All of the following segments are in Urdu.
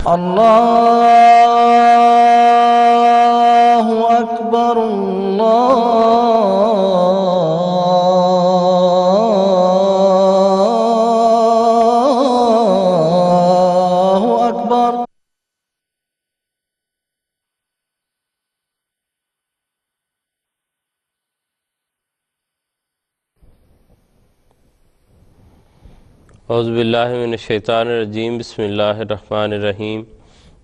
اللہ اکبر اللہ اکبر۔ اعوذ باللہ من الشیطان الرجیم، بسم اللہ الرحمن الرحیم۔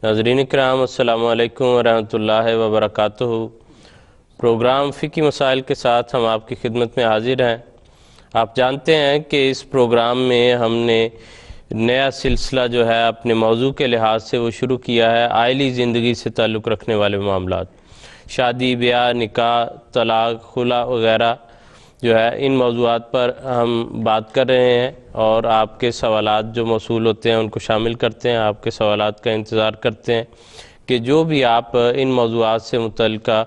ناظرین کرام، السلام علیکم ورحمۃ اللہ وبرکاتہ۔ پروگرام فقہی مسائل کے ساتھ ہم آپ کی خدمت میں حاضر ہیں۔ آپ جانتے ہیں کہ اس پروگرام میں ہم نے نیا سلسلہ جو ہے اپنے موضوع کے لحاظ سے وہ شروع کیا ہے، عائلی زندگی سے تعلق رکھنے والے معاملات، شادی، بیاہ، نکاح، طلاق، خلع وغیرہ جو ہے ان موضوعات پر ہم بات کر رہے ہیں، اور آپ کے سوالات جو موصول ہوتے ہیں ان کو شامل کرتے ہیں۔ آپ کے سوالات کا انتظار کرتے ہیں کہ جو بھی آپ ان موضوعات سے متعلقہ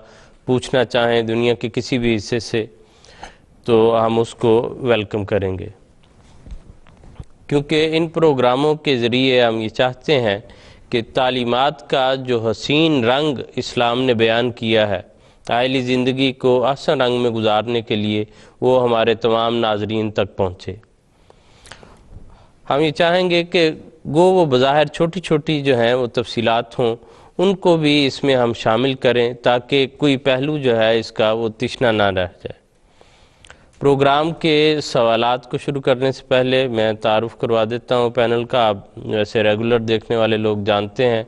پوچھنا چاہیں دنیا کے کسی بھی حصے سے، تو ہم اس کو ویلکم کریں گے، کیونکہ ان پروگراموں کے ذریعے ہم یہ چاہتے ہیں کہ تعلیمات کا جو حسین رنگ اسلام نے بیان کیا ہے عائلی زندگی کو احسن رنگ میں گزارنے کے لیے، وہ ہمارے تمام ناظرین تک پہنچے۔ ہم یہ چاہیں گے کہ وہ بظاہر چھوٹی چھوٹی جو ہیں وہ تفصیلات ہوں، ان کو بھی اس میں ہم شامل کریں تاکہ کوئی پہلو جو ہے اس کا وہ تشنا نہ رہ جائے۔ پروگرام کے سوالات کو شروع کرنے سے پہلے میں تعارف کروا دیتا ہوں پینل کا۔ آپ ویسے ریگولر دیکھنے والے لوگ جانتے ہیں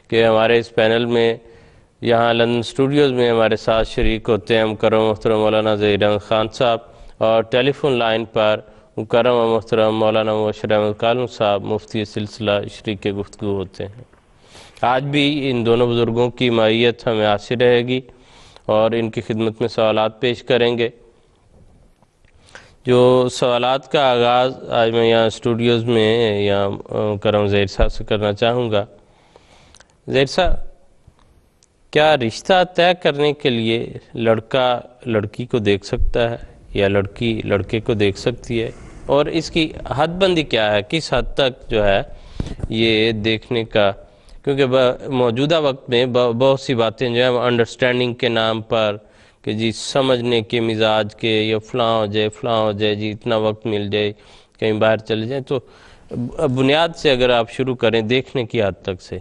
کہ ہمارے اس پینل میں یہاں لندن اسٹوڈیوز میں ہمارے ساتھ شریک ہوتے ہیں مکرم محترم مولانا ظہیر احمد خان صاحب، اور ٹیلی فون لائن پر مکرم و محترم مولانا مبشر احمد کالم صاحب مفتی سلسلہ شریک گفتگو ہوتے ہیں۔ آج بھی ان دونوں بزرگوں کی معیت ہمیں حاصل رہے گی اور ان کی خدمت میں سوالات پیش کریں گے۔ جو سوالات کا آغاز آج میں یہاں اسٹوڈیوز میں یہاں مکرم ظہیر صاحب سے کرنا چاہوں گا۔ ظہیر صاحب، کیا رشتہ طے کرنے کے لیے لڑکا لڑکی کو دیکھ سکتا ہے یا لڑکی لڑکے کو دیکھ سکتی ہے، اور اس کی حد بندی کیا ہے، کس حد تک جو ہے یہ دیکھنے کا؟ کیونکہ موجودہ وقت میں بہت سی باتیں جو ہیں انڈرسٹینڈنگ کے نام پر کہ جی سمجھنے کے مزاج کے، یا فلاں ہو جائے جی اتنا وقت مل جائے کہیں باہر چلے جائیں، تو بنیاد سے اگر آپ شروع کریں دیکھنے کی حد تک سے۔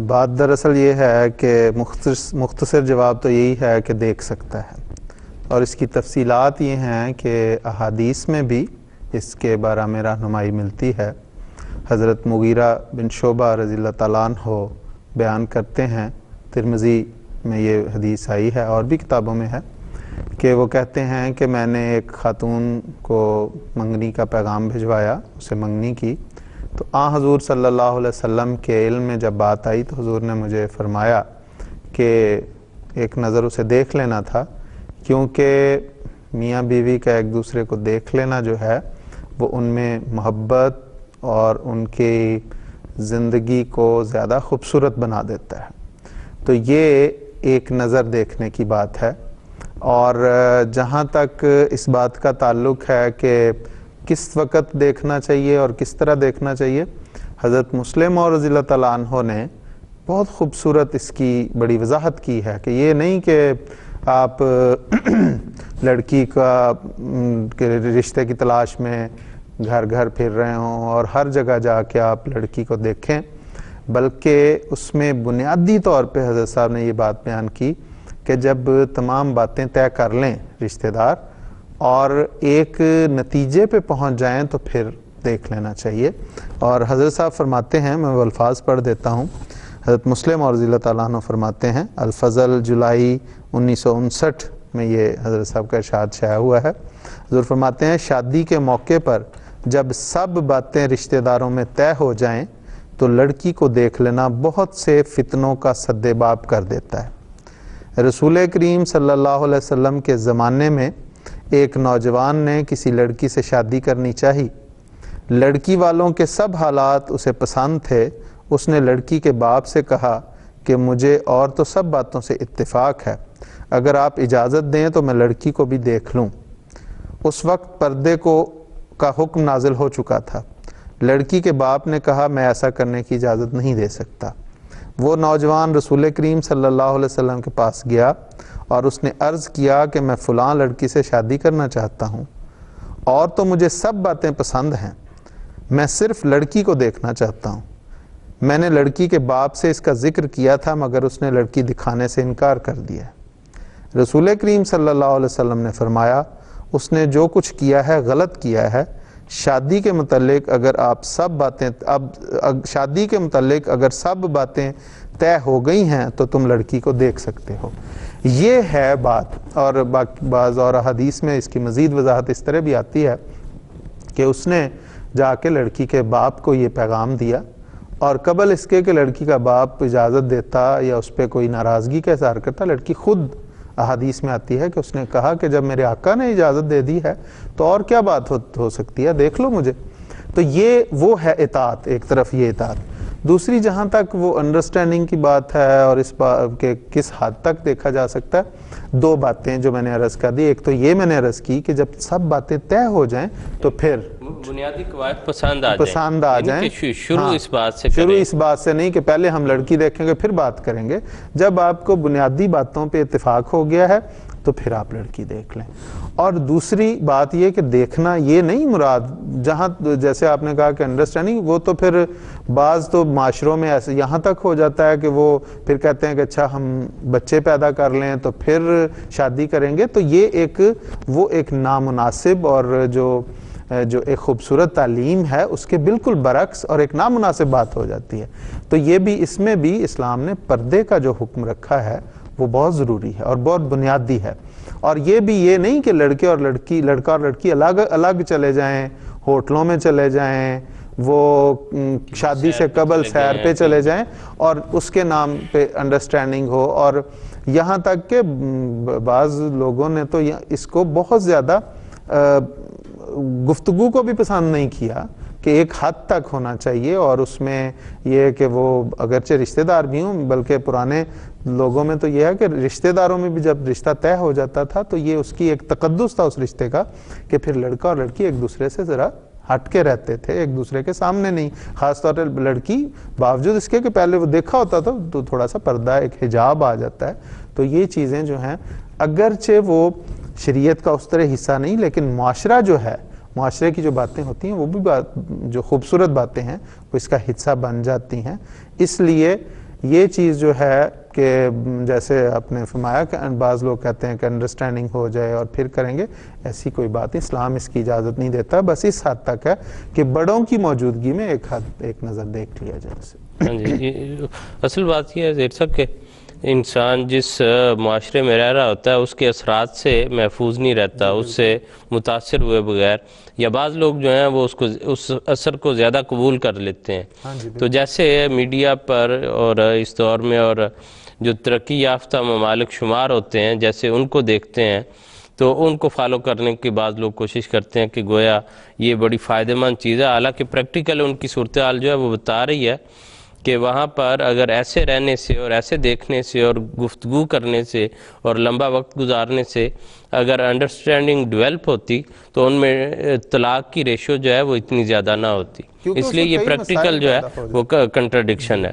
بات دراصل یہ ہے کہ مختصر جواب تو یہی ہے کہ دیکھ سکتا ہے، اور اس کی تفصیلات یہ ہیں کہ احادیث میں بھی اس کے بارے میں رہنمائی ملتی ہے۔ حضرت مغیرہ بن شعبہ رضی اللہ تعالیٰ عنہ بیان کرتے ہیں، ترمذی میں یہ حدیث آئی ہے اور بھی کتابوں میں ہے، کہ وہ کہتے ہیں کہ میں نے ایک خاتون کو منگنی کا پیغام بھجوایا، اسے منگنی کی، تو حضور صلی اللہ علیہ وسلم کے علم میں جب بات آئی تو حضور نے مجھے فرمایا کہ ایک نظر اسے دیکھ لینا تھا، کیونکہ میاں بیوی کا ایک دوسرے کو دیکھ لینا جو ہے وہ ان میں محبت اور ان کی زندگی کو زیادہ خوبصورت بنا دیتا ہے۔ تو یہ ایک نظر دیکھنے کی بات ہے۔ اور جہاں تک اس بات کا تعلق ہے کہ کس وقت دیکھنا چاہیے اور کس طرح دیکھنا چاہیے، حضرت مسلم اور رضی اللہ تعالیٰ عنہ نے بہت خوبصورت اس کی بڑی وضاحت کی ہے کہ یہ نہیں کہ آپ لڑکی کا رشتے کی تلاش میں گھر گھر پھر رہے ہوں اور ہر جگہ جا کے آپ لڑکی کو دیکھیں، بلکہ اس میں بنیادی طور پہ حضرت صاحب نے یہ بات بیان کی کہ جب تمام باتیں طے کر لیں رشتہ دار اور ایک نتیجے پہ پہنچ جائیں تو پھر دیکھ لینا چاہیے۔ اور حضرت صاحب فرماتے ہیں، میں وہ الفاظ پڑھ دیتا ہوں، حضرت مسلم اور رضی اللہ تعالیٰ عنہ فرماتے ہیں، الفضل جولائی 1959 میں یہ حضرت صاحب کا ارشاد شائع ہوا ہے۔ حضور فرماتے ہیں شادی کے موقع پر جب سب باتیں رشتہ داروں میں طے ہو جائیں تو لڑکی کو دیکھ لینا بہت سے فتنوں کا سد باب کر دیتا ہے۔ رسول کریم صلی اللہ علیہ وسلم کے زمانے میں ایک نوجوان نے کسی لڑکی سے شادی کرنی چاہی، لڑکی والوں کے سب حالات اسے پسند تھے، اس نے لڑکی کے باپ سے کہا کہ مجھے اور تو سب باتوں سے اتفاق ہے، اگر آپ اجازت دیں تو میں لڑکی کو بھی دیکھ لوں۔ اس وقت پردے کا حکم نازل ہو چکا تھا، لڑکی کے باپ نے کہا میں ایسا کرنے کی اجازت نہیں دے سکتا۔ وہ نوجوان رسول کریم صلی اللہ علیہ وسلم کے پاس گیا اور اس نے عرض کیا کہ میں فلاں لڑکی سے شادی کرنا چاہتا ہوں، اور تو مجھے سب باتیں پسند ہیں، میں صرف لڑکی کو دیکھنا چاہتا ہوں۔ میں نے لڑکی کے باپ سے اس کا ذکر کیا تھا مگر اس نے لڑکی دکھانے سے انکار کر دیا۔ رسول کریم صلی اللہ علیہ وسلم نے فرمایا اس نے جو کچھ کیا ہے غلط کیا ہے، شادی کے متعلق اگر سب باتیں طے ہو گئی ہیں تو تم لڑکی کو دیکھ سکتے ہو۔ یہ ہے بات، اور بعض اور حدیث میں اس کی مزید وضاحت اس طرح بھی آتی ہے کہ اس نے جا کے لڑکی کے باپ کو یہ پیغام دیا، اور قبل اس کے کہ لڑکی کا باپ اجازت دیتا یا اس پہ کوئی ناراضگی کا اظہار کرتا، لڑکی خود احادیث میں آتی ہے کہ اس نے کہا کہ جب میرے آقا نے اجازت دے دی ہے تو اور کیا بات ہو سکتی ہے، دیکھ لو مجھے۔ تو یہ وہ ہے اطاعت، ایک طرف یہ اطاعت۔ دوسری جہاں تک وہ انڈرسٹینڈنگ کی بات ہے اور اس بات کہ کس حد تک دیکھا جا سکتا ہے، دو باتیں جو میں نے عرض کر دی۔ ایک تو یہ میں نے عرض کی کہ جب سب باتیں طے ہو جائیں تو پھر بنیادی قواعد پسند آ جائیں، شروع اس بات سے شروع اس بات سے نہیں کہ پہلے ہم لڑکی دیکھیں گے پھر بات کریں گے۔ جب آپ کو بنیادی باتوں پہ اتفاق ہو گیا ہے تو پھر آپ لڑکی دیکھ لیں۔ اور دوسری بات یہ کہ دیکھنا یہ نہیں مراد، جہاں جیسے آپ نے کہا کہ انڈرسٹینڈنگ، وہ تو پھر بعض تو معاشروں میں ایسے یہاں تک ہو جاتا ہے کہ وہ پھر کہتے ہیں کہ اچھا ہم بچے پیدا کر لیں تو پھر شادی کریں گے، تو یہ ایک نامناسب اور جو ایک خوبصورت تعلیم ہے اس کے بالکل برعکس اور ایک نامناسب بات ہو جاتی ہے۔ تو یہ بھی، اس میں بھی اسلام نے پردے کا جو حکم رکھا ہے وہ بہت ضروری ہے اور بہت بنیادی ہے۔ اور یہ بھی یہ نہیں کہ لڑکا اور لڑکی الگ چلے جائیں، ہوٹلوں میں چلے جائیں، وہ شادی سے قبل سیر پہ چلے جائیں اور اس کے نام پہ انڈرسٹینڈنگ ہو۔ اور یہاں تک کہ بعض لوگوں نے تو اس کو بہت زیادہ گفتگو کو بھی پسند نہیں کیا کہ ایک حد تک ہونا چاہیے، اور اس میں یہ کہ وہ اگرچہ رشتہ دار بھی ہوں، بلکہ پرانے لوگوں میں تو یہ ہے کہ رشتہ داروں میں بھی جب رشتہ طے ہو جاتا تھا تو یہ اس کی ایک تقدس تھا اس رشتے کا کہ پھر لڑکا اور لڑکی ایک دوسرے سے ذرا ہٹ کے رہتے تھے، ایک دوسرے کے سامنے نہیں، خاص طور پر لڑکی باوجود اس کے کہ پہلے وہ دیکھا ہوتا تھا تو تھوڑا سا پردہ، ایک حجاب آ جاتا ہے۔ تو یہ چیزیں جو ہیں اگرچہ وہ شریعت کا اس طرح حصہ نہیں، لیکن معاشرہ جو ہے، معاشرے کی جو باتیں ہوتی ہیں وہ بھی جو خوبصورت باتیں ہیں وہ اس کا حصہ بن جاتی ہیں۔ اس لیے یہ چیز جو ہے کہ جیسے آپ نے فرمایا کہ بعض لوگ کہتے ہیں کہ انڈرسٹینڈنگ ہو جائے اور پھر کریں گے، ایسی کوئی بات نہیں، اسلام اس کی اجازت نہیں دیتا، بس اس حد تک ہے کہ بڑوں کی موجودگی میں ایک نظر دیکھ لیا جائے اسے۔ ہاں جی، اصل بات یہ ہے زیر صاحب کہ انسان جس معاشرے میں رہ رہا ہوتا ہے اس کے اثرات سے محفوظ نہیں رہتا، اس سے متاثر ہوئے بغیر، یا بعض لوگ جو ہیں وہ اس اثر کو زیادہ قبول کر لیتے ہیں۔ تو جیسے میڈیا پر اور اس دور میں اور جو ترقی یافتہ ممالک شمار ہوتے ہیں، جیسے ان کو دیکھتے ہیں تو ان کو فالو کرنے کی بعض لوگ کوشش کرتے ہیں کہ گویا یہ بڑی فائدہ مند چیز ہے، حالانکہ پریکٹیکل ان کی صورتحال جو ہے وہ بتا رہی ہے کہ وہاں پر اگر ایسے رہنے سے اور ایسے دیکھنے سے اور گفتگو کرنے سے اور لمبا وقت گزارنے سے اگر انڈرسٹینڈنگ ڈیولپ ہوتی تو ان میں طلاق کی ریشو جو ہے وہ اتنی زیادہ نہ ہوتی۔ اس لیے یہ پریکٹیکل جو ہے وہ کنٹرڈکشن ہے،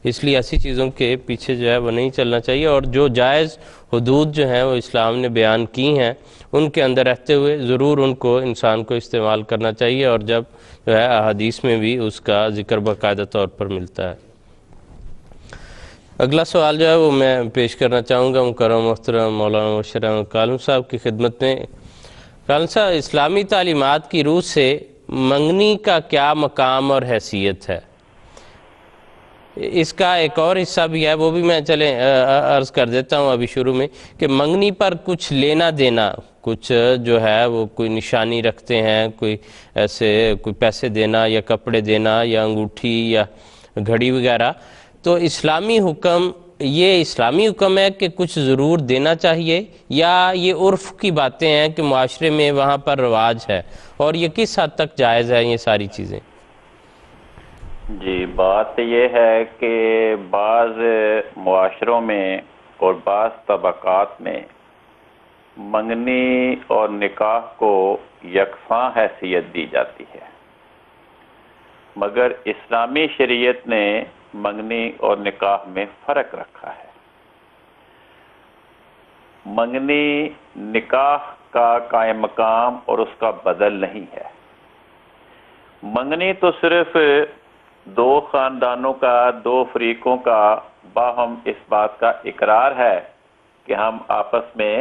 اس لیے ایسی چیزوں کے پیچھے جو ہے وہ نہیں چلنا چاہیے، اور جو جائز حدود جو ہیں وہ اسلام نے بیان کی ہیں ان کے اندر رہتے ہوئے ضرور ان کو انسان کو استعمال کرنا چاہیے، اور جب جو ہے احادیث میں بھی اس کا ذکر باقاعدہ طور پر ملتا ہے۔ اگلا سوال جو ہے وہ میں پیش کرنا چاہوں گا مکرم محترم مولانا مبشر احمد کالم صاحب کی خدمت میں۔ کالم صاحب، اسلامی تعلیمات کی روح سے منگنی کا کیا مقام اور حیثیت ہے؟ اس کا ایک اور حصہ بھی ہے، وہ بھی میں عرض کر دیتا ہوں ابھی شروع میں، کہ منگنی پر کچھ لینا دینا، کچھ جو ہے وہ کوئی نشانی رکھتے ہیں، کوئی پیسے دینا یا کپڑے دینا یا انگوٹھی یا گھڑی وغیرہ، تو اسلامی حکم ہے کہ کچھ ضرور دینا چاہیے، یا یہ عرف کی باتیں ہیں کہ معاشرے میں وہاں پر رواج ہے، اور یہ کس حد تک جائز ہے یہ ساری چیزیں؟ جی، بات یہ ہے کہ بعض معاشروں میں اور بعض طبقات میں منگنی اور نکاح کو یکساں حیثیت دی جاتی ہے۔ مگر اسلامی شریعت نے منگنی اور نکاح میں فرق رکھا ہے۔ منگنی نکاح کا قائم مقام اور اس کا بدل نہیں ہے۔ منگنی تو صرف دو خاندانوں کا، دو فریقوں کا باہم اس بات کا اقرار ہے کہ ہم آپس میں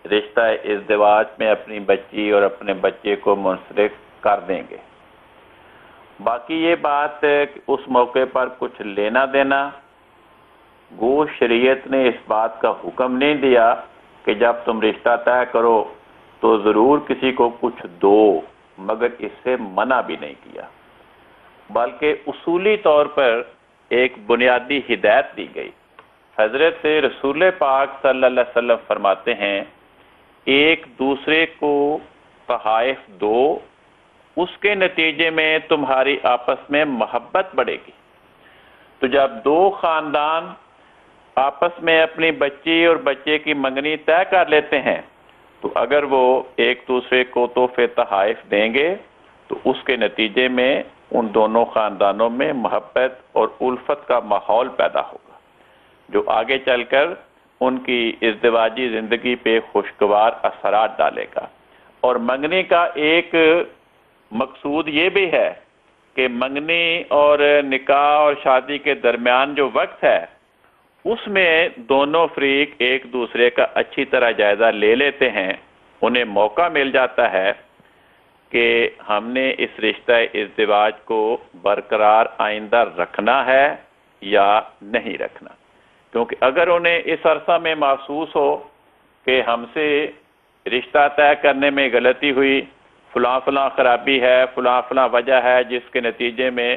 رشتہ ازدواج میں اپنی بچی اور اپنے بچے کو منسلک کر دیں گے۔ باقی یہ بات اس موقع پر کچھ لینا دینا، گو شریعت نے اس بات کا حکم نہیں دیا کہ جب تم رشتہ طے کرو تو ضرور کسی کو کچھ دو، مگر اس سے منع بھی نہیں کیا، بلکہ اصولی طور پر ایک بنیادی ہدایت دی گئی۔ حضرت رسول پاک صلی اللہ علیہ وسلم فرماتے ہیں، ایک دوسرے کو تحائف دو، اس کے نتیجے میں تمہاری آپس میں محبت بڑھے گی۔ تو جب دو خاندان آپس میں اپنی بچی اور بچے کی منگنی طے کر لیتے ہیں تو اگر وہ ایک دوسرے کو تحفے تحائف دیں گے تو اس کے نتیجے میں ان دونوں خاندانوں میں محبت اور الفت کا ماحول پیدا ہوگا، جو آگے چل کر ان کی ازدواجی زندگی پہ خوشگوار اثرات ڈالے گا۔ اور منگنی کا ایک مقصود یہ بھی ہے کہ منگنی اور نکاح اور شادی کے درمیان جو وقت ہے اس میں دونوں فریق ایک دوسرے کا اچھی طرح جائزہ لے لیتے ہیں، انہیں موقع مل جاتا ہے کہ ہم نے اس رشتہ ازدواج کو برقرار آئندہ رکھنا ہے یا نہیں رکھنا۔ کیونکہ اگر انہیں اس عرصہ میں محسوس ہو کہ ہم سے رشتہ طے کرنے میں غلطی ہوئی، فلاں فلاں خرابی ہے، فلاں فلاں وجہ ہے جس کے نتیجے میں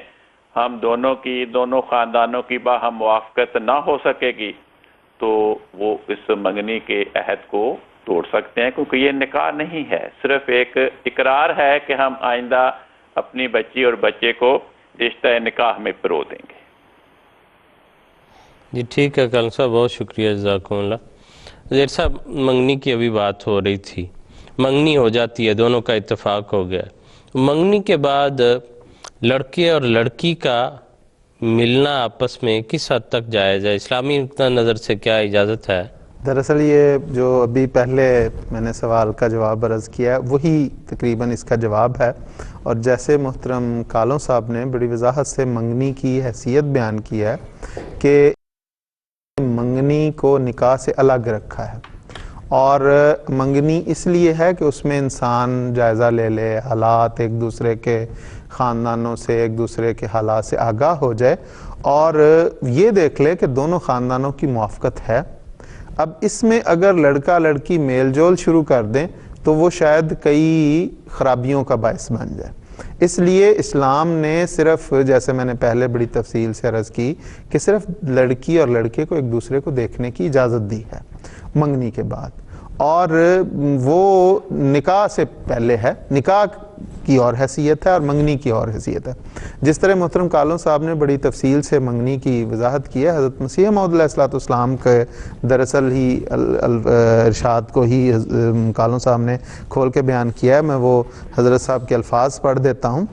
ہم دونوں خاندانوں کی باہم موافقت نہ ہو سکے گی، تو وہ اس منگنی کے عہد کو توڑ سکتے ہیں، کیونکہ یہ نکاح نہیں ہے، صرف ایک اقرار ہے کہ ہم آئندہ اپنی بچی اور بچے کو رشتہ نکاح میں پرو دیں گے۔ جی ٹھیک ہے کلن صاحب، بہت شکریہ، جزاکم اللہ۔ زیر صاحب، منگنی کی ابھی بات ہو رہی تھی، منگنی ہو جاتی ہے، دونوں کا اتفاق ہو گیا، منگنی کے بعد لڑکے اور لڑکی کا ملنا آپس میں کس حد تک جائز ہے؟ اسلامی نقطہ نظر سے کیا اجازت ہے؟ دراصل یہ جو ابھی پہلے میں نے سوال کا جواب عرض کیا ہے وہی تقریباً اس کا جواب ہے، اور جیسے محترم کالوں صاحب نے بڑی وضاحت سے منگنی کی حیثیت بیان کی ہے کہ منگنی کو نکاح سے الگ رکھا ہے، اور منگنی اس لیے ہے کہ اس میں انسان جائزہ لے لے، حالات ایک دوسرے کے خاندانوں سے، ایک دوسرے کے حالات سے آگاہ ہو جائے اور یہ دیکھ لے کہ دونوں خاندانوں کی موافقت ہے۔ اب اس میں اگر لڑکا لڑکی میل جول شروع کر دیں تو وہ شاید کئی خرابیوں کا باعث بن جائے، اس لیے اسلام نے صرف، جیسے میں نے پہلے بڑی تفصیل سے عرض کی، کہ صرف لڑکی اور لڑکے کو ایک دوسرے کو دیکھنے کی اجازت دی ہے منگنی کے بعد، اور وہ نکاح سے پہلے ہے، نکاح کی اور حیثیت ہے اور منگنی کی اور حیثیت ہے۔ جس طرح محترم کالوں صاحب نے بڑی تفصیل سے منگنی کی وضاحت کی ہے، حضرت مسیح موعود علیہ السلام کے دراصل ہی ارشاد کو ہی کالوں صاحب نے کھول کے بیان کیا ہے، میں وہ حضرت صاحب کے الفاظ پڑھ دیتا ہوں۔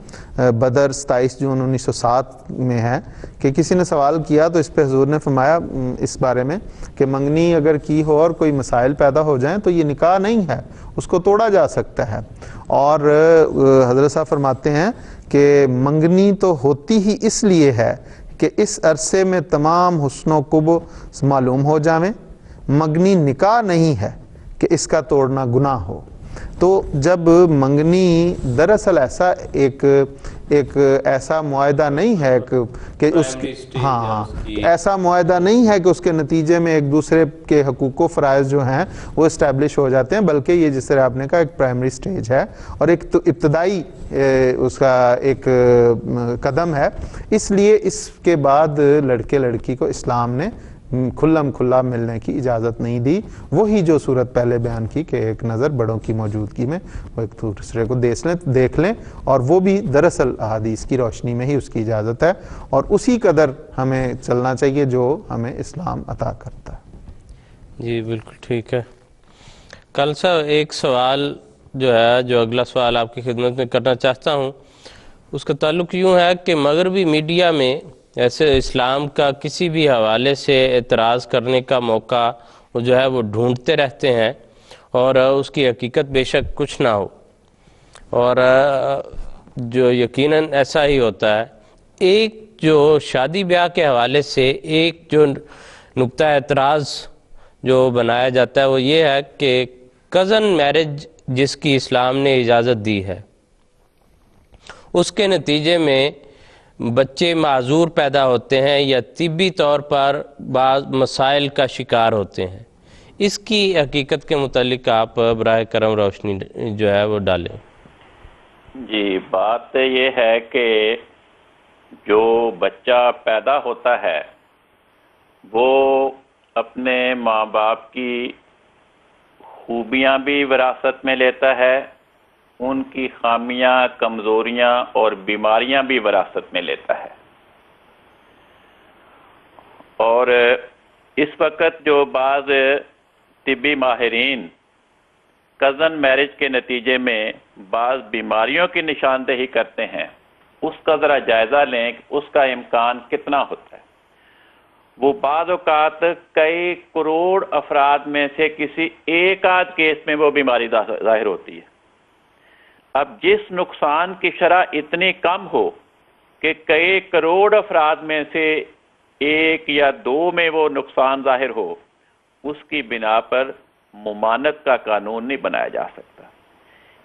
بدر 27 جون 1907 میں ہے کہ کسی نے سوال کیا تو اس پہ حضور نے فرمایا اس بارے میں کہ منگنی اگر کی ہو اور کوئی مسائل پیدا ہو جائیں تو یہ نکاح نہیں ہے، اس کو توڑا جا سکتا ہے، اور حضرت صاحب فرماتے ہیں کہ منگنی تو ہوتی ہی اس لیے ہے کہ اس عرصے میں تمام حسن و قب معلوم ہو جاویں، منگنی نکاح نہیں ہے کہ اس کا توڑنا گناہ ہو۔ تو جب منگنی دراصل ایسا ایک ایسا معاہدہ نہیں ہے کہ اس ایسا معاہدہ نہیں ہے کہ اس کے نتیجے میں ایک دوسرے کے حقوق و فرائض جو ہیں وہ اسٹیبلش ہو جاتے ہیں، بلکہ یہ جس طرح آپ نے کہا ایک پرائمری سٹیج ہے اور ایک تو ابتدائی اس کا ایک قدم ہے، اس لیے اس کے بعد لڑکے لڑکی کو اسلام نے کھلم کھلا ملنے کی اجازت نہیں دی، وہی جو صورت پہلے بیان کی کہ ایک نظر بڑوں کی موجودگی میں وہ ایک دوسرے کو دیکھ لیں، اور وہ بھی دراصل احادیث کی روشنی میں ہی اس کی اجازت ہے، اور اسی قدر ہمیں چلنا چاہیے جو ہمیں اسلام عطا کرتا ہے۔ جی بالکل ٹھیک ہے۔ کل صاحب ایک سوال جو ہے، جو اگلا سوال آپ کی خدمت میں کرنا چاہتا ہوں اس کا تعلق یوں ہے کہ مغربی میڈیا میں ایسے اسلام کا کسی بھی حوالے سے اعتراض کرنے کا موقع وہ جو ہے وہ ڈھونڈتے رہتے ہیں، اور اس کی حقیقت بے شک کچھ نہ ہو، اور جو یقیناً ایسا ہی ہوتا ہے۔ ایک جو شادی بیاہ کے حوالے سے ایک جو نقطہ اعتراض جو بنایا جاتا ہے وہ یہ ہے کہ کزن میرج جس کی اسلام نے اجازت دی ہے، اس کے نتیجے میں بچے معذور پیدا ہوتے ہیں یا طبی طور پر بعض مسائل کا شکار ہوتے ہیں۔ اس کی حقیقت کے متعلق آپ براہ کرم روشنی جو ہے وہ ڈالیں۔ جی، بات یہ ہے کہ جو بچہ پیدا ہوتا ہے وہ اپنے ماں باپ کی خوبیاں بھی وراثت میں لیتا ہے، ان کی خامیاں، کمزوریاں اور بیماریاں بھی وراثت میں لیتا ہے۔ اور اس وقت جو بعض طبی ماہرین کزن میرج کے نتیجے میں بعض بیماریوں کی نشاندہی کرتے ہیں، اس کا ذرا جائزہ لیں کہ اس کا امکان کتنا ہوتا ہے۔ وہ بعض اوقات کئی کروڑ افراد میں سے کسی ایک آدھ کیس میں وہ بیماری ظاہر ہوتی ہے۔ اب جس نقصان کی شرح اتنی کم ہو کہ کئی کروڑ افراد میں سے ایک یا دو میں وہ نقصان ظاہر ہو، اس کی بنا پر ممانعت کا قانون نہیں بنایا جا سکتا۔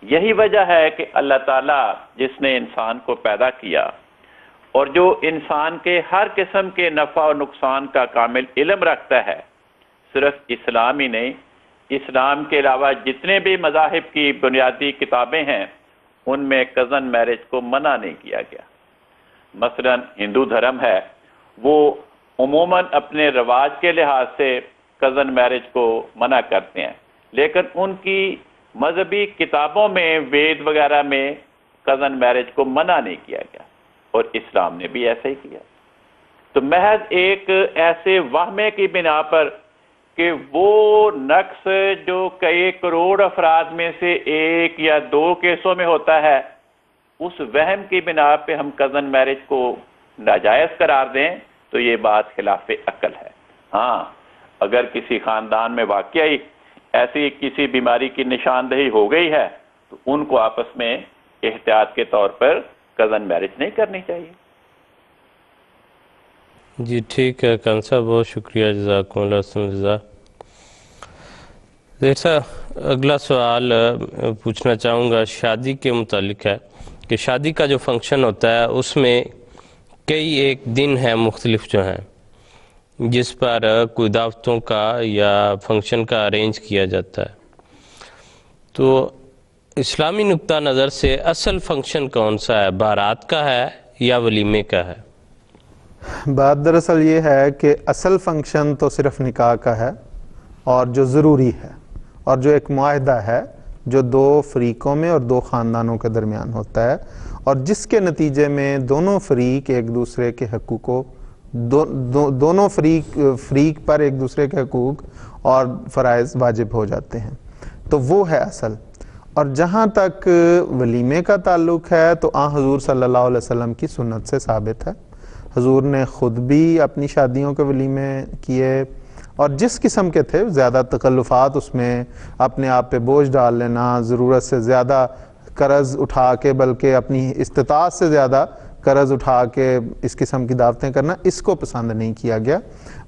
یہی وجہ ہے کہ اللہ تعالیٰ جس نے انسان کو پیدا کیا اور جو انسان کے ہر قسم کے نفع و نقصان کا کامل علم رکھتا ہے، صرف اسلام ہی نہیں، اسلام کے علاوہ جتنے بھی مذاہب کی بنیادی کتابیں ہیں ان میں کزن میرج کو منع نہیں کیا گیا۔ مثلا ہندو دھرم ہے، وہ عموماً اپنے رواج کے لحاظ سے کزن میرج کو منع کرتے ہیں، لیکن ان کی مذہبی کتابوں میں، وید وغیرہ میں کزن میرج کو منع نہیں کیا گیا، اور اسلام نے بھی ایسا ہی کیا۔ تو محض ایک ایسے وہمے کی بنا پر کہ وہ نقص جو کئی کروڑ افراد میں سے ایک یا دو کیسوں میں ہوتا ہے، اس وہم کی بنا پہ ہم کزن میرج کو ناجائز قرار دیں تو یہ بات خلاف عقل ہے۔ ہاں، اگر کسی خاندان میں واقعی ایسی کسی بیماری کی نشاندہی ہو گئی ہے تو ان کو آپس میں احتیاط کے طور پر کزن میرج نہیں کرنی چاہیے۔ جی ٹھیک ہے کان صاحب، بہت شکریہ، جزاکم اللہ حسن جزا۔ جیسا اگلا سوال پوچھنا چاہوں گا شادی کے متعلق ہے کہ شادی کا جو فنکشن ہوتا ہے اس میں کئی ایک دن ہیں مختلف جو ہیں جس پر کوئی دعوتوں کا یا فنکشن کا ارینج کیا جاتا ہے، تو اسلامی نقطہ نظر سے اصل فنکشن کون سا ہے، بارات کا ہے یا ولیمے کا ہے؟ بات دراصل یہ ہے کہ اصل فنکشن تو صرف نکاح کا ہے، اور جو ضروری ہے اور جو ایک معاہدہ ہے جو دو فریقوں میں اور دو خاندانوں کے درمیان ہوتا ہے، اور جس کے نتیجے میں دونوں فریق ایک دوسرے کے حقوق کو دونوں فریق پر ایک دوسرے کے حقوق اور فرائض واجب ہو جاتے ہیں، تو وہ ہے اصل۔ اور جہاں تک ولیمے کا تعلق ہے تو حضور صلی اللہ علیہ وسلم کی سنت سے ثابت ہے، حضور نے خود بھی اپنی شادیوں کے ولیمے کیے، اور جس قسم کے تھے زیادہ تکلفات اس میں اپنے آپ پہ بوجھ ڈال لینا، ضرورت سے زیادہ قرض اٹھا کے بلکہ اپنی استطاعت سے زیادہ قرض اٹھا کے اس قسم کی دعوتیں کرنا، اس کو پسند نہیں کیا گیا،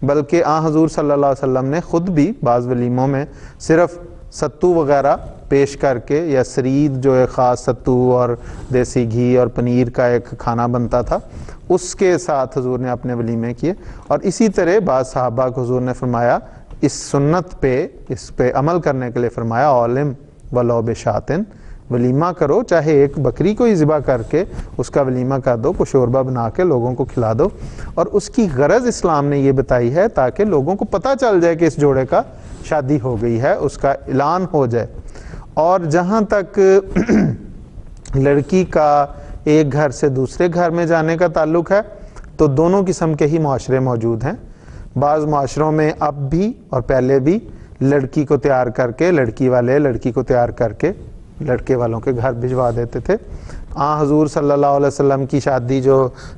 بلکہ حضور صلی اللہ علیہ وسلم نے خود بھی بعض ولیموں میں صرف ستو وغیرہ پیش کر کے، یا سرید جو ایک خاص ستو اور دیسی گھی اور پنیر کا ایک کھانا بنتا تھا، اس کے ساتھ حضور نے اپنے ولیمے کیے۔ اور اسی طرح بعض صحابہ کو حضور نے فرمایا اس سنت پہ، اس پہ عمل کرنے کے لیے فرمایا عالم ولو بشاتن، ولیمہ کرو، چاہے ایک بکری کو ہی ذبح کر کے اس کا ولیمہ کر دو، کو شوربہ بنا کے لوگوں کو کھلا دو، اور اس کی غرض اسلام نے یہ بتائی ہے تاکہ لوگوں کو پتہ چل جائے کہ اس جوڑے کا شادی ہو گئی ہے، اس کا اعلان ہو جائے۔ اور جہاں تک لڑکی کا ایک گھر سے دوسرے گھر میں جانے کا تعلق ہے تو دونوں قسم کے ہی معاشرے موجود ہیں۔ بعض معاشروں میں اب بھی اور پہلے بھی لڑکی کو تیار کر کے، لڑکی والے لڑکی کو تیار کر کے لڑکے والوں کے گھر بھجوا دیتے تھے، آن حضور صلی اللہ علیہ وسلم کی شادی جو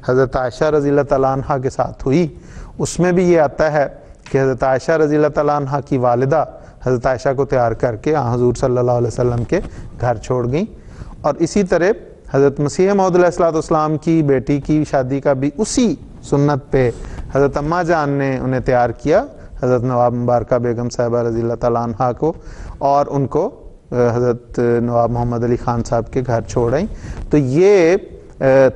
حضرت عائشہ رضی اللہ تعالیٰ عنہ کے ساتھ ہوئی، اس میں بھی یہ آتا ہے کہ حضرت عائشہ رضی اللہ تعالیٰ عنہ کی والدہ حضرت عائشہ کو تیار کر کے آن حضور صلی اللہ علیہ وسلم کے گھر چھوڑ گئیں. اور اسی طرح حضرت مسیح موعود علیہ السلام کی بیٹی کی شادی کا بھی اسی سنت پہ حضرت اماں جان نے انہیں تیار کیا، حضرت نواب مبارکہ بیگم صاحبہ رضی اللہ تعالیٰ عنہ کو، اور ان کو حضرت نواب محمد علی خان صاحب کے گھر چھوڑ آئیں. تو یہ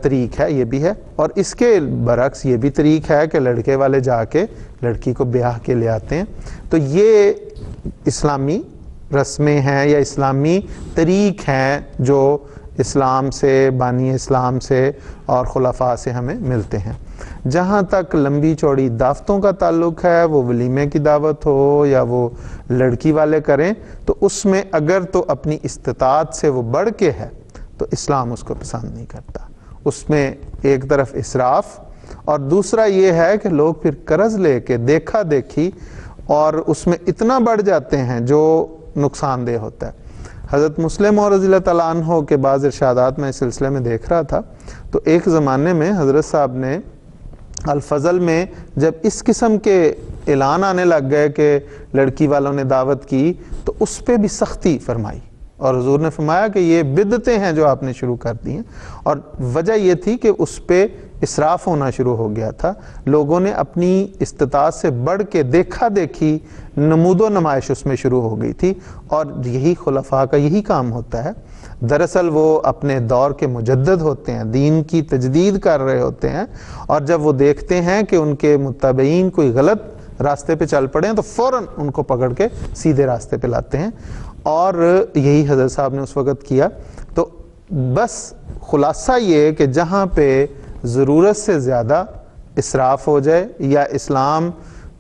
طریق ہے، یہ بھی ہے. اور اس کے برعکس یہ بھی طریق ہے کہ لڑکے والے جا کے لڑکی کو بیاہ کے لے آتے ہیں. تو یہ اسلامی رسمیں ہیں یا اسلامی طریق ہیں جو اسلام سے، بانی اسلام سے اور خلفاء سے ہمیں ملتے ہیں. جہاں تک لمبی چوڑی دعوتوں کا تعلق ہے، وہ ولیمے کی دعوت ہو یا وہ لڑکی والے کریں، تو اس میں اگر تو اپنی استطاعت سے وہ بڑھ کے ہے تو اسلام اس کو پسند نہیں کرتا. اس میں ایک طرف اسراف، اور دوسرا یہ ہے کہ لوگ پھر قرض لے کے دیکھا دیکھی اور اس میں اتنا بڑھ جاتے ہیں جو نقصان دہ ہوتا ہے. حضرت مسلم اور رضی اللہ تعالیٰ عنہ کے بعض ارشادات میں اس سلسلے میں دیکھ رہا تھا، تو ایک زمانے میں حضرت صاحب نے الفضل میں جب اس قسم کے اعلان آنے لگ گئے کہ لڑکی والوں نے دعوت کی، تو اس پہ بھی سختی فرمائی، اور حضور نے فرمایا کہ یہ بدعتیں ہیں جو آپ نے شروع کر دی ہیں. اور وجہ یہ تھی کہ اس پہ اسراف ہونا شروع ہو گیا تھا، لوگوں نے اپنی استطاعت سے بڑھ کے دیکھا دیکھی نمود و نمائش اس میں شروع ہو گئی تھی. اور یہی خلفاء کا یہی کام ہوتا ہے. دراصل وہ اپنے دور کے مجدد ہوتے ہیں، دین کی تجدید کر رہے ہوتے ہیں، اور جب وہ دیکھتے ہیں کہ ان کے متبعین کوئی غلط راستے پہ چل پڑے ہیں تو فوراً ان کو پکڑ کے سیدھے راستے پہ لاتے ہیں. اور یہی حضرت صاحب نے اس وقت کیا. تو بس خلاصہ یہ کہ جہاں پہ ضرورت سے زیادہ اسراف ہو جائے یا اسلام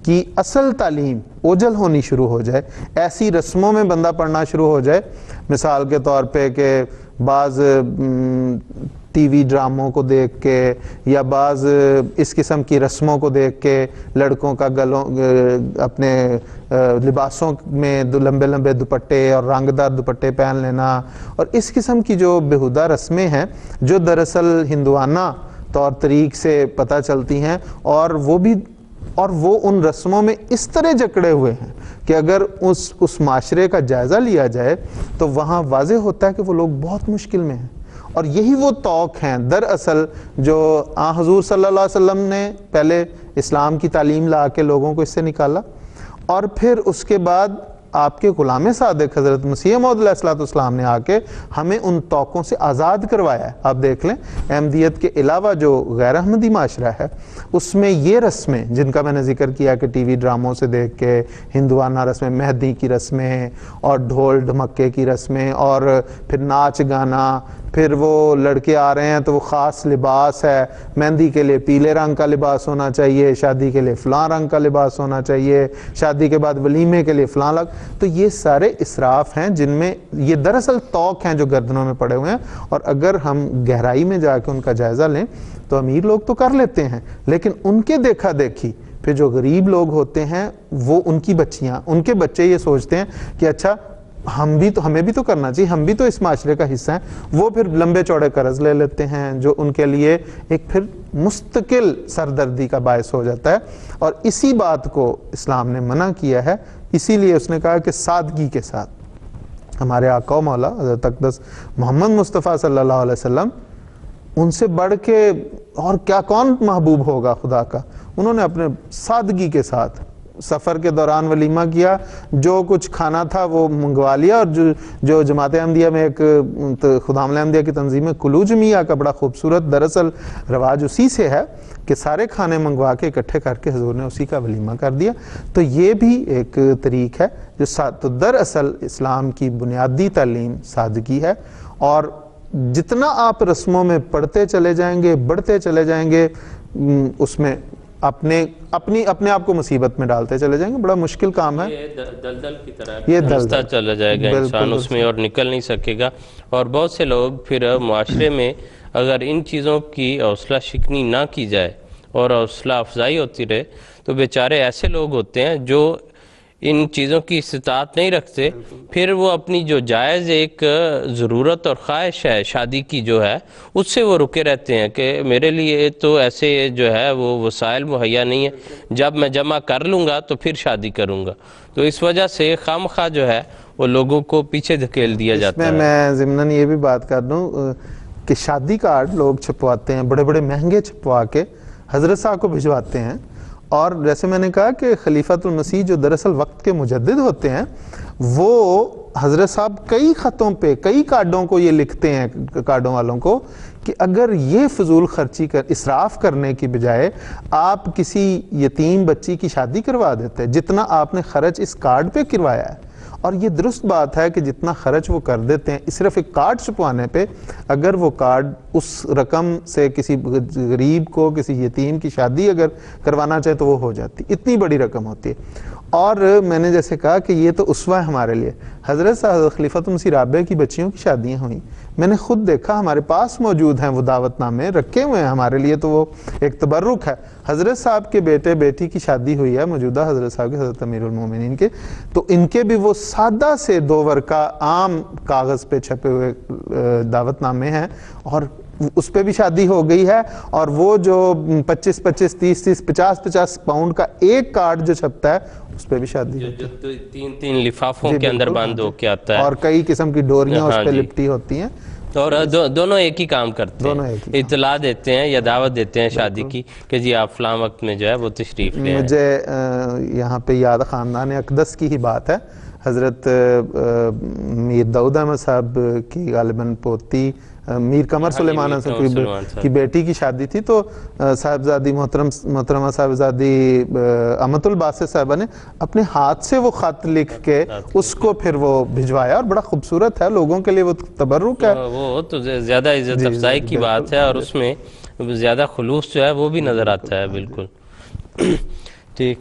کی اصل تعلیم اوجھل ہونی شروع ہو جائے، ایسی رسموں میں بندہ پڑھنا شروع ہو جائے، مثال کے طور پہ کہ بعض ٹی وی ڈراموں کو دیکھ کے یا بعض اس قسم کی رسموں کو دیکھ کے لڑکوں کا گلوں اپنے لباسوں میں لمبے لمبے دوپٹے اور رنگ دار دوپٹے پہن لینا، اور اس قسم کی جو بےہودہ رسمیں ہیں جو دراصل ہندوانہ طور طریق سے پتہ چلتی ہیں، اور وہ ان رسموں میں اس طرح جکڑے ہوئے ہیں کہ اگر اس معاشرے کا جائزہ لیا جائے تو وہاں واضح ہوتا ہے کہ وہ لوگ بہت مشکل میں ہیں. اور یہی وہ طوق ہیں دراصل جو حضور صلی اللہ علیہ وسلم نے پہلے اسلام کی تعلیم لا کے لوگوں کو اس سے نکالا، اور پھر اس کے بعد آپ کے غلام صادق حضرت مسیح موعود علیہ السلام نے آ کے ہمیں ان توقوں سے آزاد کروایا ہے. آپ دیکھ لیں احمدیت کے علاوہ جو غیر احمدی معاشرہ ہے اس میں یہ رسمیں جن کا میں نے ذکر کیا کہ ٹی وی ڈراموں سے دیکھ کے ہندوانہ رسمیں، مہندی کی رسمیں اور ڈھول ڈھمکے کی رسمیں، اور پھر ناچ گانا، پھر وہ لڑکے آ رہے ہیں تو وہ خاص لباس ہے، مہندی کے لیے پیلے رنگ کا لباس ہونا چاہیے، شادی کے لیے فلاں رنگ کا لباس ہونا چاہیے، شادی کے بعد ولیمے کے لیے فلاں لگ. تو یہ سارے اسراف ہیں جن میں یہ دراصل طوق ہیں جو گردنوں میں پڑے ہوئے ہیں. اور اگر ہم گہرائی میں جا کے ان کا جائزہ لیں تو امیر لوگ تو کر لیتے ہیں، لیکن ان کے دیکھا دیکھی پھر جو غریب لوگ ہوتے ہیں وہ ان کی بچیاں، ان کے بچے یہ سوچتے ہیں کہ اچھا ہمیں بھی تو کرنا چاہیے، ہم بھی تو اس معاشرے کا حصہ ہیں. وہ پھر لمبے چوڑے قرض لے لیتے ہیں جو ان کے لیے ایک پھر مستقل سردردی کا باعث ہو جاتا ہے. اور اسی بات کو اسلام نے منع کیا ہے. اسی لیے اس نے کہا کہ سادگی کے ساتھ ہمارے آقا و مولا حضرت اقدس محمد مصطفیٰ صلی اللہ علیہ وسلم، ان سے بڑھ کے اور کیا کون محبوب ہوگا خدا کا، انہوں نے اپنے سادگی کے ساتھ سفر کے دوران ولیمہ کیا، جو کچھ کھانا تھا وہ منگوا لیا. اور جو جماعت احمدیہ میں ایک خدامت احمدیہ کی تنظیم ہے کلوج میاں کا بڑا خوبصورت دراصل رواج اسی سے ہے کہ سارے کھانے منگوا کے اکٹھے کر کے حضور نے اسی کا ولیمہ کر دیا. تو یہ بھی ایک طریق ہے جو تو دراصل اسلام کی بنیادی تعلیم سادگی ہے. اور جتنا آپ رسموں میں پڑھتے چلے جائیں گے، بڑھتے چلے جائیں گے، اس میں اپنے آپ کو مصیبت میں ڈالتے چلے جائیں گے. بڑا مشکل کام ہے، یہ دلدل کی طرح یہ رستہ چلا جائے گا انسان اس میں اور نکل نہیں سکے گا. اور بہت سے لوگ پھر معاشرے میں اگر ان چیزوں کی حوصلہ شکنی نہ کی جائے اور حوصلہ افزائی ہوتی رہے تو بیچارے ایسے لوگ ہوتے ہیں جو ان چیزوں کی استطاعت نہیں رکھتے، پھر وہ اپنی جو جائز ایک ضرورت اور خواہش ہے شادی کی جو ہے اس سے وہ رکے رہتے ہیں کہ میرے لیے تو ایسے جو ہے وہ وسائل مہیا نہیں ہے، جب میں جمع کر لوں گا تو پھر شادی کروں گا. تو اس وجہ سے خواہ جو ہے وہ لوگوں کو پیچھے دھکیل دیا جاتا ہے. میں ضمناً یہ بھی بات کر دوں کہ شادی کارڈ لوگ چھپواتے ہیں، بڑے بڑے مہنگے چھپوا کے حضرت صاحب کو بھجواتے ہیں، اور جیسے میں نے کہا کہ خلیفۃ المسیح جو دراصل وقت کے مجدد ہوتے ہیں، وہ حضرت صاحب کئی خطوں پہ کئی کارڈوں کو یہ لکھتے ہیں کارڈوں والوں کو کہ اگر یہ فضول خرچی اسراف کرنے کی بجائے آپ کسی یتیم بچی کی شادی کروا دیتے جتنا آپ نے خرچ اس کارڈ پہ کروایا ہے. اور یہ درست بات ہے کہ جتنا خرچ وہ کر دیتے ہیں صرف ایک کارڈ چھپوانے پہ، اگر وہ کارڈ اس رقم سے کسی غریب کو کسی یتیم کی شادی اگر کروانا چاہے تو وہ ہو جاتی، اتنی بڑی رقم ہوتی ہے. اور میں نے جیسے کہا کہ یہ تو اسوہ ہے ہمارے لیے. حضرت صاحب خلیفۃ المسیح رابعہ کی بچیوں کی شادیاں ہوئیں، میں نے خود دیکھا، ہمارے پاس موجود ہیں وہ دعوت نامے رکھے ہوئے ہیں ہمارے لیے، تو وہ ایک تبرک ہے. حضرت صاحب کے بیٹے بیٹی کی شادی ہوئی ہے موجودہ حضرت صاحب کے، حضرت امیر المومنین کے، تو ان کے بھی وہ سادہ سے 2 ورقہ عام کاغذ پہ چھپے ہوئے دعوت نامے ہیں، اور اس پہ بھی شادی ہو گئی ہے. اور وہ جو 25 30 50 پاؤنڈ کا ایک کارڈ جو چھپتا ہے اس پہ بھی شادی ہوتی ہے، 3 لفافوں کے اندر بند ہو کے آتا ہے، اور کئی قسم کی ڈوریاں اس پہ لپٹی ہوتی ہیں. اور دونوں ایک ہی کام کرتے ہیں، اطلاع دیتے ہیں یا دعوت دیتے ہیں شادی کی کہ جی آپ فلاں وقت میں جو ہے وہ تشریف لے آئیں. مجھے یہاں پہ یاد خاندان اقدس کی ہی بات ہے. حضرت میر داؤد احمد صاحب کی غالباً پوتی میر قمر سلیمان کی بیٹی کی شادی تھی، تو صاحبزادی محترمہ صاحبزادی امت الباسط صاحبہ نے اپنے ہاتھ سے وہ خط لکھ کے اس کو پھر وہ بھجوایا، اور بڑا خوبصورت ہے، لوگوں کے لیے وہ تبرک ہے. وہ تو زیادہ عزت افزائی کی بات ہے، اور اس میں زیادہ خلوص جو ہے وہ بھی نظر آتا ہے. بالکل ٹھیک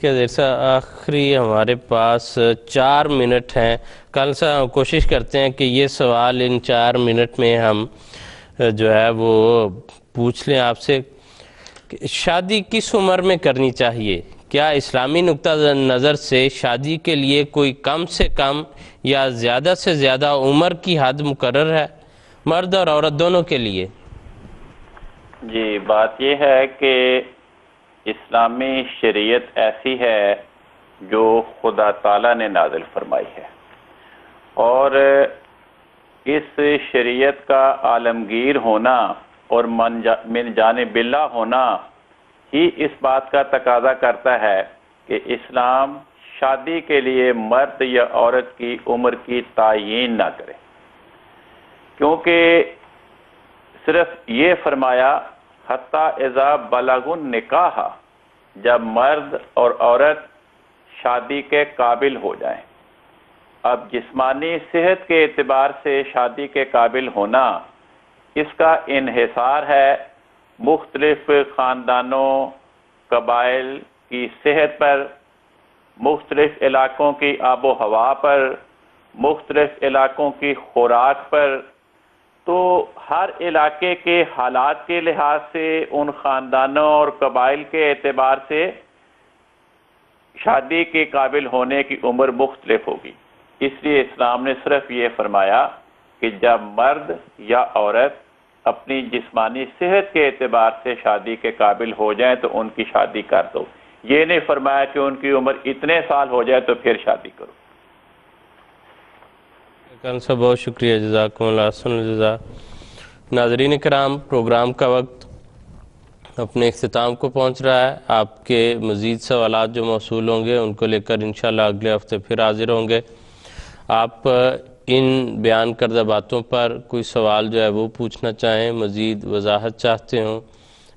ہے. جیسا آخری ہمارے پاس 4 منٹ ہیں، کل سے کوشش کرتے ہیں کہ یہ سوال ان 4 منٹ میں ہم جو ہے وہ پوچھ لیں آپ سے. شادی کس عمر میں کرنی چاہیے؟ کیا اسلامی نقطہ نظر سے شادی کے لیے کوئی کم سے کم یا زیادہ سے زیادہ عمر کی حد مقرر ہے مرد اور عورت دونوں کے لیے؟ جی، بات یہ ہے کہ اسلامی شریعت ایسی ہے جو خدا تعالیٰ نے نازل فرمائی ہے، اور اس شریعت کا عالمگیر ہونا اور من جانب اللہ ہونا ہی اس بات کا تقاضا کرتا ہے کہ اسلام شادی کے لیے مرد یا عورت کی عمر کی تعیین نہ کرے، کیونکہ صرف یہ فرمایا حتیٰ اذا بلغ النکاح، جب مرد اور عورت شادی کے قابل ہو جائیں. اب جسمانی صحت کے اعتبار سے شادی کے قابل ہونا، اس کا انحصار ہے مختلف خاندانوں قبائل کی صحت پر، مختلف علاقوں کی آب و ہوا پر، مختلف علاقوں کی خوراک پر. تو ہر علاقے کے حالات کے لحاظ سے ان خاندانوں اور قبائل کے اعتبار سے شادی کے قابل ہونے کی عمر مختلف ہوگی. اس لیے اسلام نے صرف یہ فرمایا کہ جب مرد یا عورت اپنی جسمانی صحت کے اعتبار سے شادی کے قابل ہو جائیں تو ان کی شادی کر دو. یہ نہیں فرمایا کہ ان کی عمر اتنے سال ہو جائے تو پھر شادی کرو. صاحب بہت شکریہ، جزاکم اللہ احسن الجزا. ناظرین کرام، پروگرام کا وقت اپنے اختتام کو پہنچ رہا ہے. آپ کے مزید سوالات جو موصول ہوں گے ان کو لے کر انشاءاللہ اگلے ہفتے پھر حاضر ہوں گے. آپ ان بیان کردہ باتوں پر کوئی سوال جو ہے وہ پوچھنا چاہیں، مزید وضاحت چاہتے ہوں،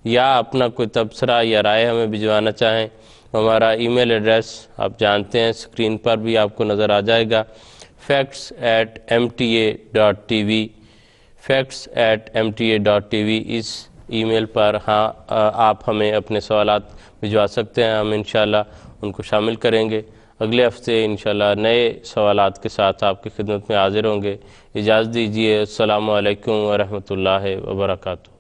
یا اپنا کوئی تبصرہ یا رائے ہمیں بھجوانا چاہیں، ہمارا ای میل ایڈریس آپ جانتے ہیں، اسکرین پر بھی آپ کو نظر آ جائے گا، facts@mta.tv. facts@mta.tv. اس ای میل پر آپ ہمیں اپنے سوالات بھجوا سکتے ہیں، ہم انشاءاللہ ان کو شامل کریں گے. اگلے ہفتے انشاءاللہ نئے سوالات کے ساتھ آپ کی خدمت میں حاضر ہوں گے. اجازت دیجیے. السلام علیکم ورحمۃ اللہ وبرکاتہ.